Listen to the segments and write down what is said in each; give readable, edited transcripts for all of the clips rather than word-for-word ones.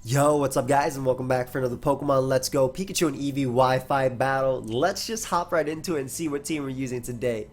Yo, what's up guys, and welcome back for another Pokemon Let's Go Pikachu and Eevee Wi-Fi battle. Let's just hop right into it and see what team we're using today.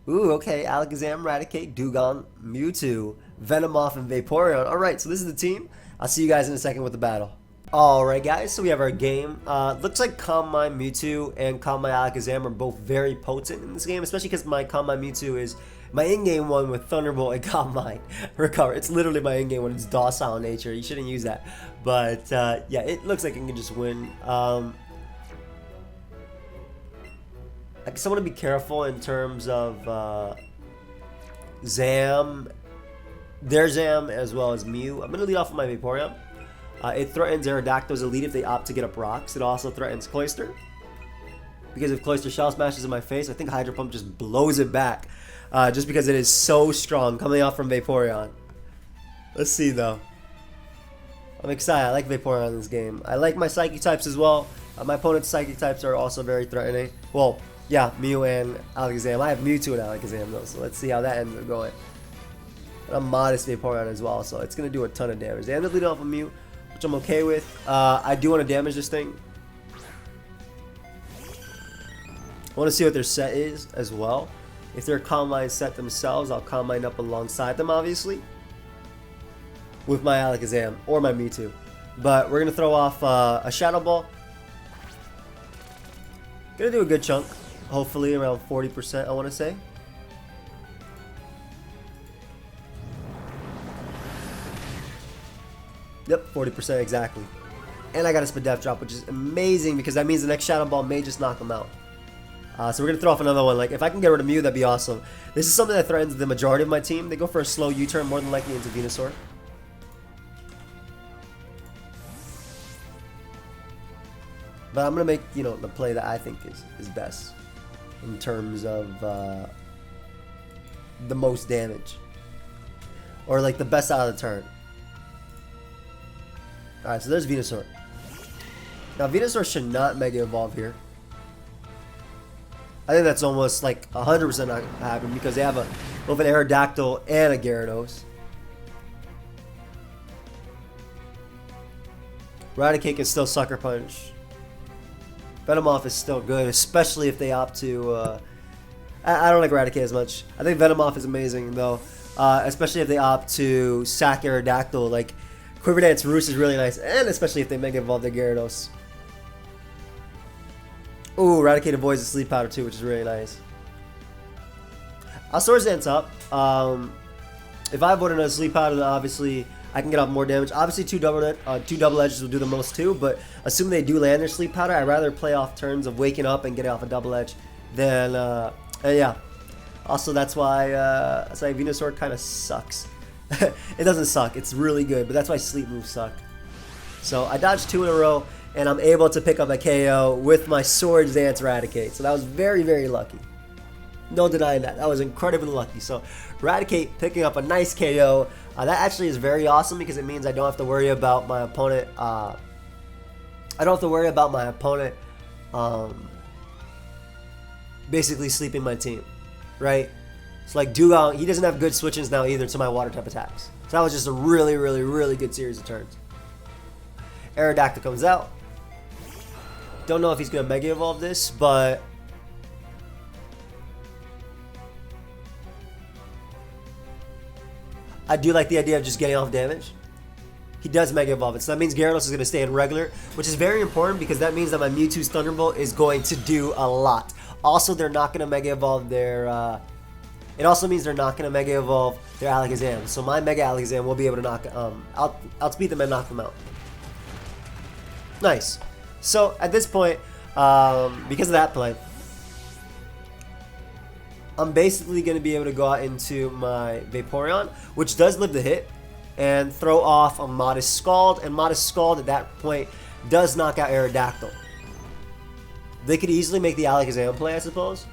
Ooh, okay, Alakazam, Raticate, Dugong, Mewtwo, Venomoth, and Vaporeon. Alright, so this is the team. I'll see you guys in a second with the battle. Alright guys, so we have our game. Looks like Calm Mind Mewtwo and Calm Mind Alakazam are both very potent in this game, especially because my Calm Mind Mewtwo is my in-game one with Thunderbolt and Calm Mind Recover. It's literally my in-game one. It's docile in nature. You shouldn't use that. But yeah, it looks like it can just win. I guess I want to be careful in terms of Zam, their Zam, as well as Mew. I'm going to lead off with my Vaporeon. It threatens Aerodactyl's Elite if they opt to get up rocks. It also threatens Cloyster. Because if Cloyster Shell Smashes in my face, I think Hydro Pump just blows it back. Just because it is so strong coming off from Vaporeon. Let's see though. I'm excited. I like Vaporeon in this game. I like my Psychic types as well. My opponent's Psychic types are also very threatening. Well, yeah, Mew and Alakazam. I have Mewtwo and Alakazam though, so let's see how that ends up going. And I'm modest Vaporeon as well, so it's going to do a ton of damage. They end up leading off of Mew, which I'm okay with. I do want to damage this thing. I want to see what their set is as well. If they're Calm Mind set themselves, I'll Calm Mind up alongside them, obviously, with my Alakazam or my Mewtwo. But we're going to throw off a Shadow Ball. Going to do a good chunk, hopefully around 40%, I want to say. Yep, 40% exactly. And I got a Spadef drop, which is amazing because that means the next Shadow Ball may just knock them out. So we're going to throw off another one. Like, if I can get rid of Mew, that'd be awesome. This is something that threatens the majority of my team. They go for a slow U-turn, more than likely into Venusaur. But I'm going to make, you know, the play that I think is best in terms of the most damage. Or, like, the best out of the turn. Alright, so there's Venusaur. Now, Venusaur should not Mega Evolve here. I think that's almost like 100% not going to happen because they have both an Aerodactyl and a Gyarados. Raticate can still Sucker Punch. Venomoth is still good, especially if they opt to... I don't like Raticate as much. I think Venomoth is amazing though, especially if they opt to sack Aerodactyl. Like, Quiver Dance Roost is really nice, and especially if they Mega Evolve their Gyarados. Ooh, Raticate avoids the Sleep Powder too, which is really nice. I'll Swords Dance up. If I avoid another Sleep Powder, then obviously I can get off more damage. Obviously, two double edges will do the most too, but assuming they do land their Sleep Powder, I'd rather play off turns of waking up and getting off a double edge than, yeah. Also, that's why Venusaur kind of sucks. It doesn't suck, it's really good, but that's why Sleep moves suck. So I dodged 2 in a row, and I'm able to pick up a KO with my Swords Dance Raticate. So that was very, very lucky. No denying that. That was incredibly lucky. So Raticate picking up a nice KO. That actually is very awesome because it means I don't have to worry about my opponent. Basically sleeping my team, right? So like Dugong, he doesn't have good switch-ins now either to my water type attacks. So that was just a really, really, really good series of turns. Aerodactyl comes out. Don't know if he's going to Mega Evolve this, but... I do like the idea of just getting off damage. He does Mega Evolve it, so that means Gyarados is going to stay in regular, which is very important because that means that my Mewtwo's Thunderbolt is going to do a lot. Also, they're not going to Mega Evolve their... It also means they're not going to Mega Evolve their Alakazam, so my Mega Alakazam will be able to knock... outspeed them and knock them out. Nice. So at this point, because of that play, I'm basically going to be able to go out into my Vaporeon, which does live the hit, and throw off a Modest Scald, and Modest Scald at that point does knock out Aerodactyl. They could easily make the Alakazam play, I suppose.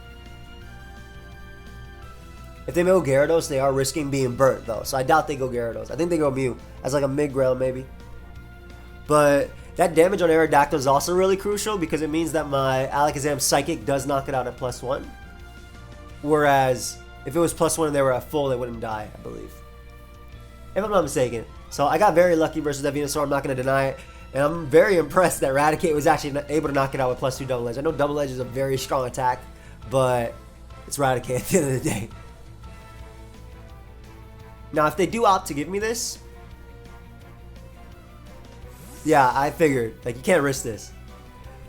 If they go Gyarados, they are risking being burnt though, so I doubt they go Gyarados. I think they go Mew as like a mid-ground maybe. But that damage on Aerodactyl is also really crucial because it means that my Alakazam Psychic does knock it out at +1. Whereas if it was +1 and they were at full, they wouldn't die, I believe. If I'm not mistaken. So I got very lucky versus that Venusaur, I'm not going to deny it. And I'm very impressed that Raticate was actually able to knock it out with +2 Double Edge. I know Double Edge is a very strong attack, but it's Raticate at the end of the day. Now, if they do opt to give me this, yeah, I figured. Like, you can't risk this.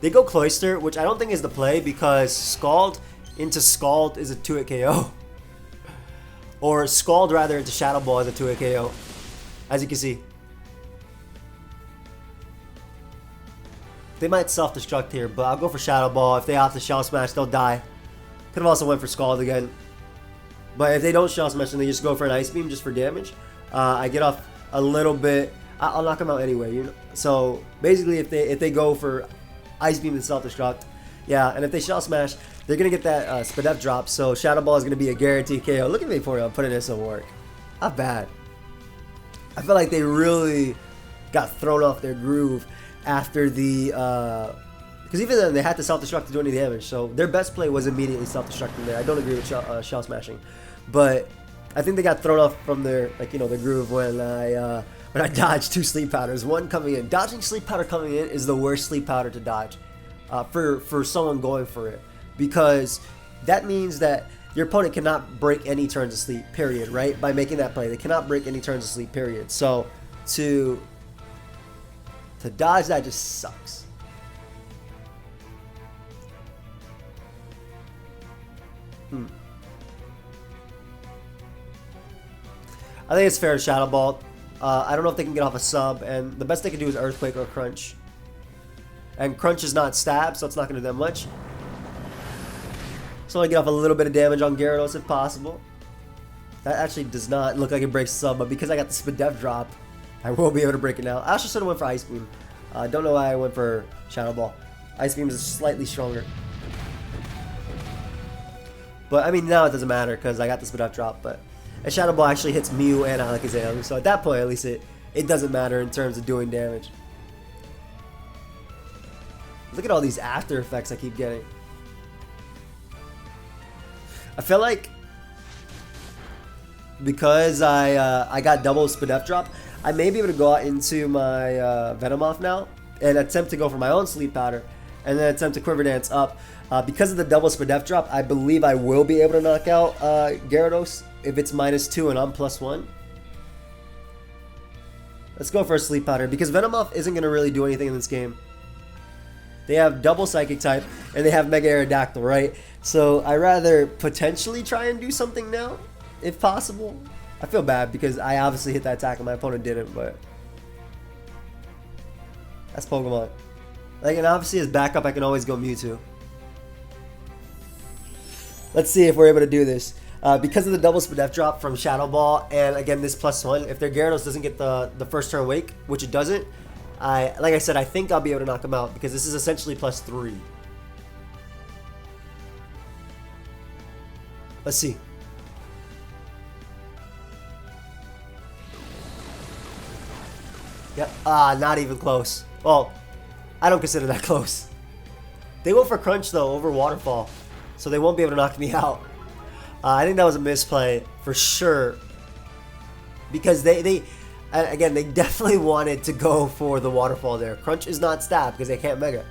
They go Cloyster, which I don't think is the play because Scald into Scald is a 2-hit KO. Or Scald, rather, into Shadow Ball is a 2-hit KO. As you can see. They might self-destruct here, but I'll go for Shadow Ball. If they opt to Shell Smash, they'll die. Could have also went for Scald again. But if they don't Shell Smash and they just go for an Ice Beam just for damage, I get off a little bit. I'll knock them out anyway. You know? So basically, if they go for Ice Beam and self-destruct, yeah, and if they Shell Smash, they're going to get that Spadef drop. So Shadow Ball is going to be a guaranteed KO. Look at me putting in some work. Not bad. I feel like they really got thrown off their groove after the because even then they had to self-destruct to do any damage, so their best play was immediately self-destructing there. I don't agree with shell smashing, but I think they got thrown off from their their groove when I dodged 2 sleep powders, one coming in. Dodging sleep powder coming in is the worst sleep powder to dodge for someone going for it, because that means that your opponent cannot break any turns of sleep, period, right? By making that play, they cannot break any turns of sleep, period. So to dodge that just sucks. I think it's fair to Shadow Ball. I don't know if they can get off a sub, and the best they can do is Earthquake or Crunch. And Crunch is not stab, so it's not going to do that much. So I get off a little bit of damage on Gyarados if possible. That actually does not look like it breaks sub, but because I got the Spadef drop, I will be able to break it now. I actually should have went for Ice Beam. Don't know why I went for Shadow Ball. Ice Beam is slightly stronger. But I mean, now it doesn't matter because I got the Spadef drop. But a Shadow Ball actually hits Mew and Alakazam. So at that point, at least it doesn't matter in terms of doing damage. Look at all these after effects I keep getting. I feel like because I got double Spadef drop, I may be able to go out into my Venomoth now and attempt to go for my own Sleep Powder and then attempt to Quiver Dance up. Because of the double Spadef drop, I believe I will be able to knock out Gyarados if it's -2 and I'm +1. Let's go for a Sleep Powder because Venomoth isn't going to really do anything in this game. They have double Psychic type and they have Mega Aerodactyl, right? So I rather potentially try and do something now, if possible. I feel bad because I obviously hit that attack and my opponent didn't, but that's Pokemon. Like, and obviously as backup, I can always go Mewtwo. Let's see if we're able to do this. Because of the double Spadef drop from Shadow Ball, and again this +1, if their Gyarados doesn't get the first turn wake, which it doesn't, like I said, I think I'll be able to knock him out because this is essentially +3. Let's see. Yep. Not even close. Well, I don't consider that close. They go for Crunch though over Waterfall, so they won't be able to knock me out. I think that was a misplay for sure because they again, they definitely wanted to go for the Waterfall there. Crunch is not stab because they can't Mega.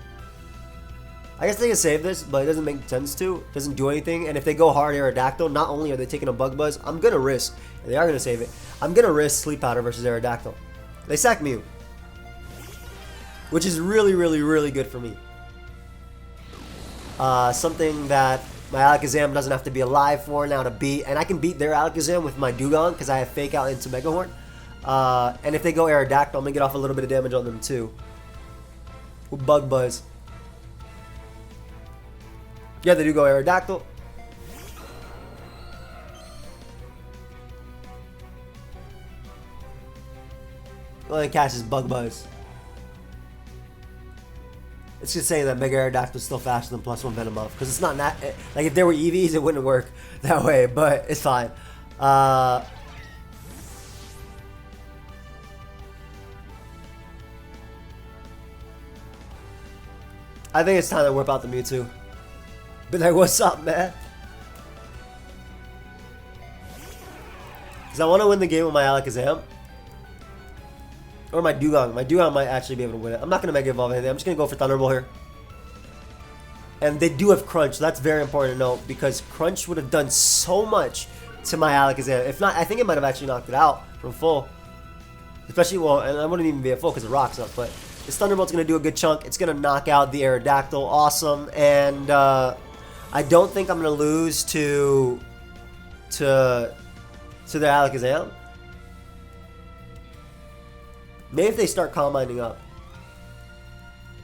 I guess they can save this, but it doesn't make sense to. It doesn't do anything. And if they go hard Aerodactyl, not only are they taking a Bug Buzz, I'm going to risk, and they are going to save it, I'm going to risk Sleep Powder versus Aerodactyl. They sack Mew, which is really, really, really good for me. Something that my Alakazam doesn't have to be alive for now to beat, and I can beat their Alakazam with my Dugong because I have Fake Out into Mega Horn. And if they go Aerodactyl, I'm going to get off a little bit of damage on them too. With Bug Buzz. Yeah, they do go Aerodactyl. Well, it catches Bug Buzz. It's just saying that Mega Aerodactyl is still faster than +1 Venomoth because it's not like if there were EVs, it wouldn't work that way, but it's fine. I think it's time to whip out the Mewtwo. But like, what's up, man? Because I want to win the game with my Alakazam. Or my Dugong. My Dugong might actually be able to win it. I'm not going to Mega Evolve anything. I'm just going to go for Thunderbolt here. And they do have Crunch. So that's very important to note because Crunch would have done so much to my Alakazam. If not, I think it might have actually knocked it out from full. Especially, well, and I wouldn't even be at full because the Rock's up. But this Thunderbolt's going to do a good chunk. It's going to knock out the Aerodactyl. Awesome. And I don't think I'm going to lose to the Alakazam. Maybe if they start Calm Minding up.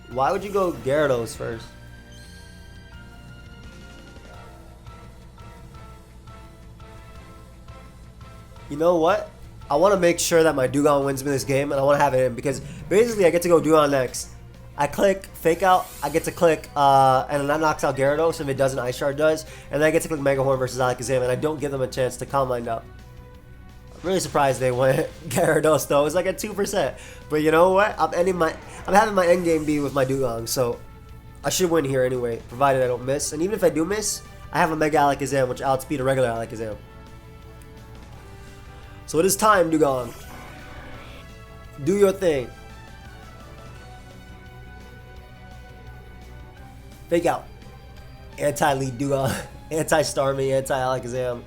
Why would you go Gyarados first? You know what? I want to make sure that my Dugong wins me this game, and I want to have it in because basically I get to go Dugong next. I click Fake Out, I get to click, and then that knocks out Gyarados. If it doesn't, Ice Shard does, and then I get to click Mega Horn versus Alakazam, and I don't give them a chance to Calm Mind up. I'm really surprised they went Gyarados though. It's like at 2%, but you know what? I'm having my end game be with my Dugong, so I should win here anyway, provided I don't miss. And even if I do miss, I have a Mega Alakazam, which outspeed a regular Alakazam. So it is time, Dugong. Do your thing. Fake Out. Anti-lead Dugong. Anti-Starmie. Anti-Alakazam.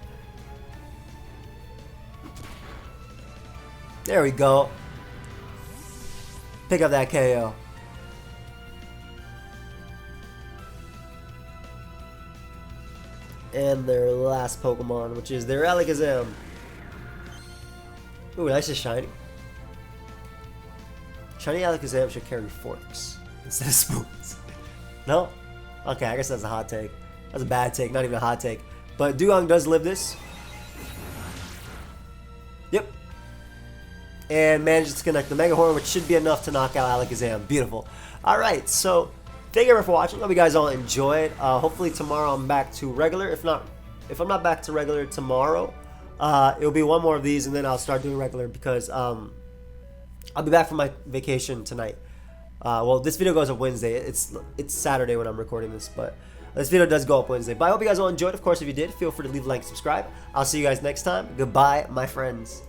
There we go. Pick up that KO. And their last Pokemon, which is their Alakazam. Ooh, nice and shiny. Shiny Alakazam should carry forks instead of spoons. No? Okay, I guess that's a hot take. That's a bad take, not even a hot take. But Dugong does live this. Yep. And manages to connect the Mega Horn, which should be enough to knock out Alakazam. Beautiful. Alright, so thank you everyone for watching. Hope you guys all enjoyed. Hopefully tomorrow I'm back to regular. If I'm not back to regular tomorrow, it'll be one more of these and then I'll start doing regular because I'll be back from my vacation tonight. Well, this video goes up Wednesday. It's Saturday when I'm recording this, but this video does go up Wednesday. But I hope you guys all enjoyed. Of course, if you did, feel free to leave a like and subscribe. I'll see you guys next time. Goodbye, my friends.